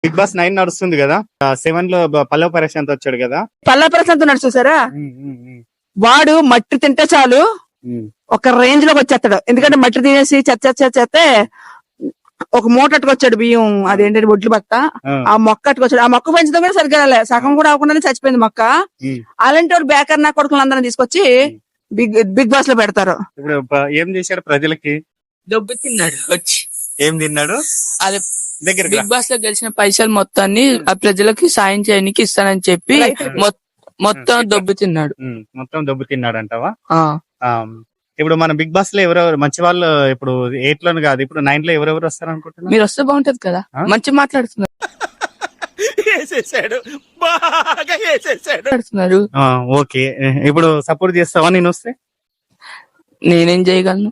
Big boss 9 నడుస్తుంది కదా, 7 లో పల్లవ ప్రశాంత్ వచ్చాడు కదా. పల్లవ ప్రశాంత్ ఉన్నాడు చూసారా, వాడు మట్టి తింటే చాలు ఒక రేంజ్ లోకి వచ్చేస్తాడు. ఎందుకంటే మట్టి తినేసి చేస్తే ఒక మూట అట్టుకొచ్చాడు బియ్యం, అదేంటి ఒడ్లు బత్త, ఆ మొక్క అట్టుకొచ్చాడు. ఆ మొక్క పెంచడం కూడా సరిగ్గా రాలే, సగం కూడా అవ్వకుండానే చచ్చిపోయింది మొక్క. అలాంటి వాడు బేకర్ నా కొడుకులందరినీ తీసుకొచ్చి బిగ్ బాస్ లో పెడతారు. ఇప్పుడు ఏం చేశాడు ప్రజలకి? డబ్బు తిన్నాడు వచ్చి. ఏం తిన్నాడు? అదే దగ్గర బిగ్ బాస్ లో గెలిచిన పైసలు మొత్తాన్ని ఆ ప్రజలకి సాయం చేయడానికి ఇస్తానని చెప్పి మొత్తం దొబ్బు తిన్నాడు. మొత్తం దొబ్బు తిన్నాడు అంటావా? ఇప్పుడు మన బిగ్ బాస్ లో ఎవరెవరు మంచి వాళ్ళు, ఇప్పుడు 8 లోను కాదు, ఇప్పుడు 9 లో ఎవరెవరు వస్తారు అనుకుంటున్నారు? మీరు వస్తే బాగుంటది కదా, మంచి మాట్లాడుతున్నారు. ఓకే, ఇప్పుడు సపోర్ట్ చేస్తావా నేను వస్తే? నేనేం చేయగలను?